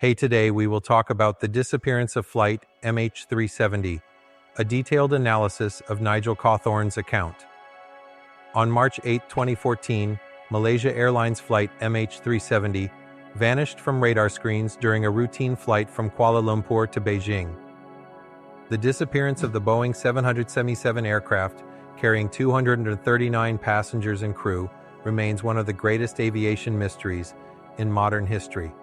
Hey, today we will talk about the disappearance of Flight MH370, a detailed analysis of Nigel Cawthorne's account. On March 8, 2014, Malaysia Airlines Flight MH370 vanished from radar screens during a routine flight from Kuala Lumpur to Beijing. The disappearance of the Boeing 777 aircraft, carrying 239 passengers and crew, remains one of the greatest aviation mysteries in modern history.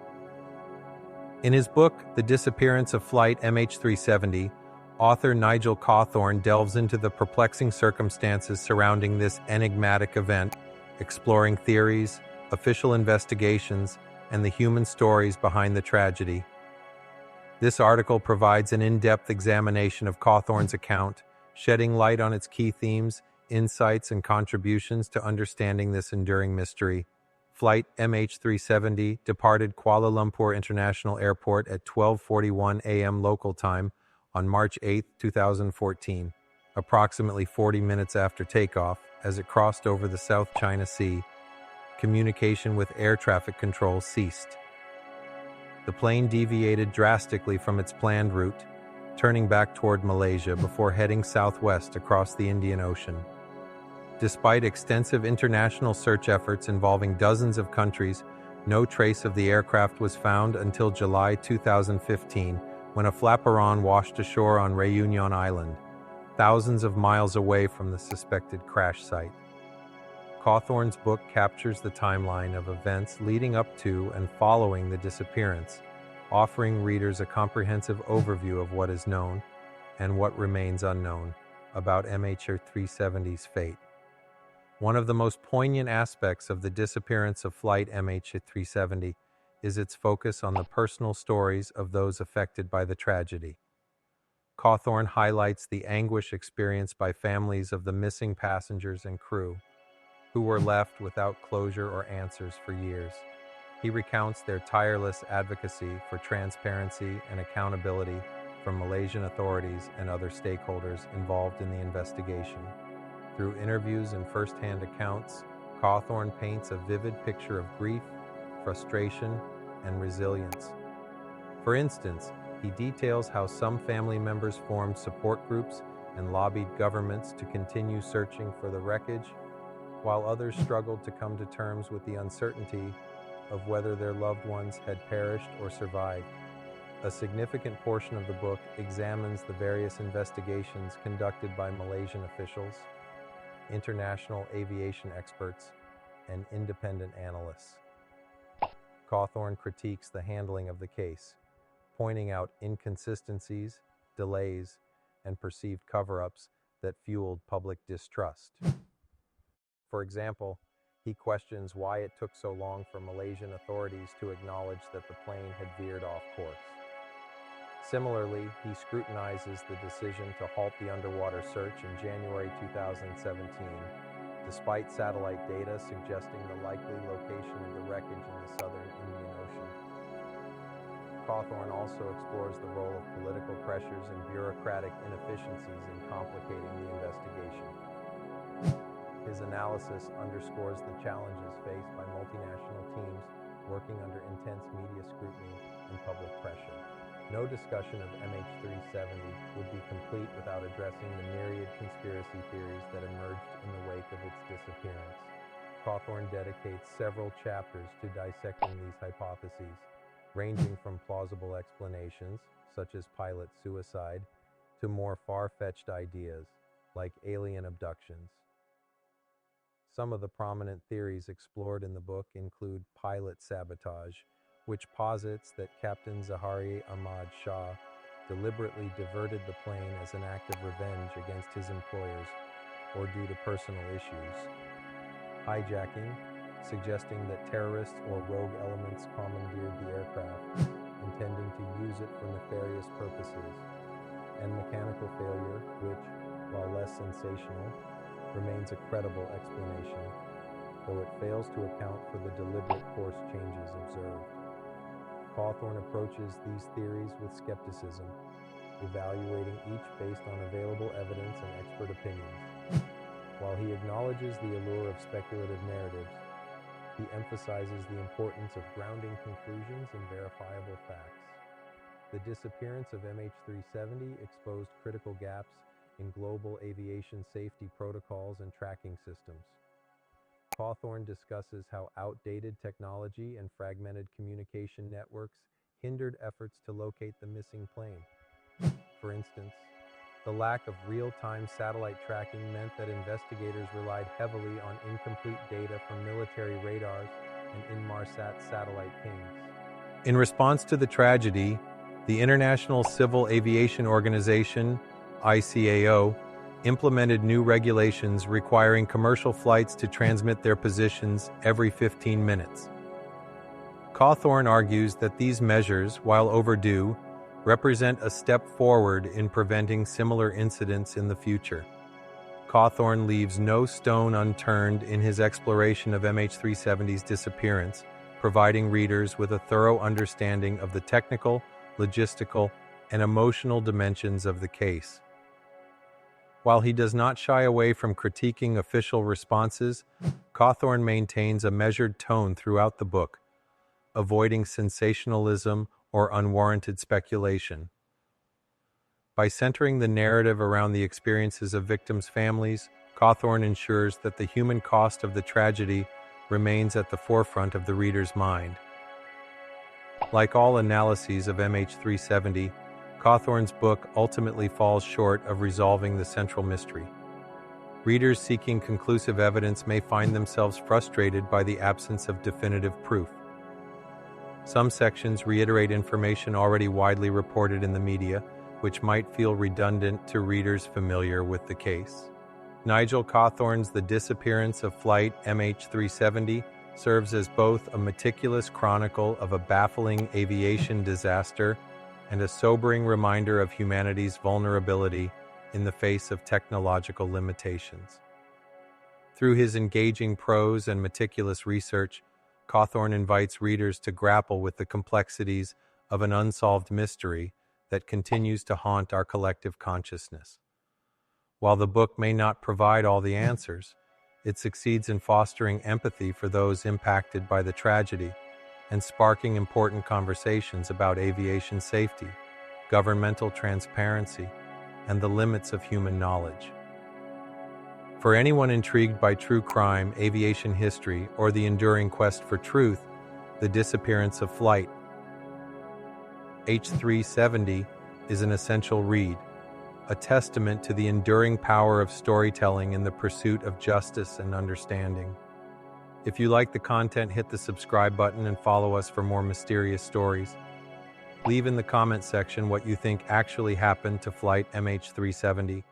In his book, The Disappearance of Flight MH370, author Nigel Cawthorne delves into the perplexing circumstances surrounding this enigmatic event, exploring theories, official investigations, and the human stories behind the tragedy. This article provides an in-depth examination of Cawthorne's account, shedding light on its key themes, insights, and contributions to understanding this enduring mystery. Flight MH370 departed Kuala Lumpur International Airport at 12:41 a.m. local time on March 8, 2014, approximately 40 minutes after takeoff. As it crossed over the South China Sea, communication with air traffic control ceased. The plane deviated drastically from its planned route, turning back toward Malaysia before heading southwest across the Indian Ocean. Despite extensive international search efforts involving dozens of countries, no trace of the aircraft was found until July 2015, when a flaperon washed ashore on Réunion Island, thousands of miles away from the suspected crash site. Cawthorne's book captures the timeline of events leading up to and following the disappearance, offering readers a comprehensive overview of what is known and what remains unknown about MH370's fate. One of the most poignant aspects of the disappearance of Flight MH370 is its focus on the personal stories of those affected by the tragedy. Cawthorne highlights the anguish experienced by families of the missing passengers and crew, who were left without closure or answers for years. He recounts their tireless advocacy for transparency and accountability from Malaysian authorities and other stakeholders involved in the investigation. Through interviews and first-hand accounts, Cawthorne paints a vivid picture of grief, frustration, and resilience. For instance, he details how some family members formed support groups and lobbied governments to continue searching for the wreckage, while others struggled to come to terms with the uncertainty of whether their loved ones had perished or survived. A significant portion of the book examines the various investigations conducted by Malaysian officials, international aviation experts, and independent analysts. Cawthorne critiques the handling of the case, pointing out inconsistencies, delays, and perceived cover-ups that fueled public distrust. For example, he questions why it took so long for Malaysian authorities to acknowledge that the plane had veered off course. Similarly, he scrutinizes the decision to halt the underwater search in January 2017, despite satellite data suggesting the likely location of the wreckage in the southern Indian Ocean. Cawthorne also explores the role of political pressures and bureaucratic inefficiencies in complicating the investigation. His analysis underscores the challenges faced by multinational teams working under intense media scrutiny and public pressure. No discussion of MH370 would be complete without addressing the myriad conspiracy theories that emerged in the wake of its disappearance. Cawthorne dedicates several chapters to dissecting these hypotheses, ranging from plausible explanations, such as pilot suicide, to more far-fetched ideas, like alien abductions. Some of the prominent theories explored in the book include pilot sabotage, which posits that Captain Zahari Ahmad Shah deliberately diverted the plane as an act of revenge against his employers or due to personal issues. Hijacking, suggesting that terrorists or rogue elements commandeered the aircraft, intending to use it for nefarious purposes. And mechanical failure, which, while less sensational, remains a credible explanation, though it fails to account for the deliberate course changes observed. Cawthorne approaches these theories with skepticism, evaluating each based on available evidence and expert opinions. While he acknowledges the allure of speculative narratives, He emphasizes the importance of grounding conclusions in verifiable facts. The disappearance of MH370 exposed critical gaps in global aviation safety protocols and tracking systems. Cawthorne discusses how outdated technology and fragmented communication networks hindered efforts to locate the missing plane. For instance, the lack of real-time satellite tracking meant that investigators relied heavily on incomplete data from military radars and Inmarsat satellite pings. In response to the tragedy, the International Civil Aviation Organization, ICAO, implemented new regulations requiring commercial flights to transmit their positions every 15 minutes. Cawthorne argues that these measures, while overdue, represent a step forward in preventing similar incidents in the future. Cawthorne leaves no stone unturned in his exploration of MH370's disappearance, providing readers with a thorough understanding of the technical, logistical, and emotional dimensions of the case. While he does not shy away from critiquing official responses, Cawthorne maintains a measured tone throughout the book, avoiding sensationalism or unwarranted speculation. By centering the narrative around the experiences of victims' families, Cawthorne ensures that the human cost of the tragedy remains at the forefront of the reader's mind. Like all analyses of MH370, Cawthorne's book ultimately falls short of resolving the central mystery. Readers seeking conclusive evidence may find themselves frustrated by the absence of definitive proof. Some sections reiterate information already widely reported in the media, which might feel redundant to readers familiar with the case. Nigel Cawthorne's The Disappearance of Flight MH370 serves as both a meticulous chronicle of a baffling aviation disaster and a sobering reminder of humanity's vulnerability in the face of technological limitations. Through his engaging prose and meticulous research, Cawthorne invites readers to grapple with the complexities of an unsolved mystery that continues to haunt our collective consciousness. While the book may not provide all the answers, it succeeds in fostering empathy for those impacted by the tragedy and sparking important conversations about aviation safety, governmental transparency, and the limits of human knowledge. For anyone intrigued by true crime, aviation history, or the enduring quest for truth, The Disappearance of Flight MH370 is an essential read, a testament to the enduring power of storytelling in the pursuit of justice and understanding. If you like the content, hit the subscribe button and follow us for more mysterious stories. Leave in the comment section what you think actually happened to Flight MH370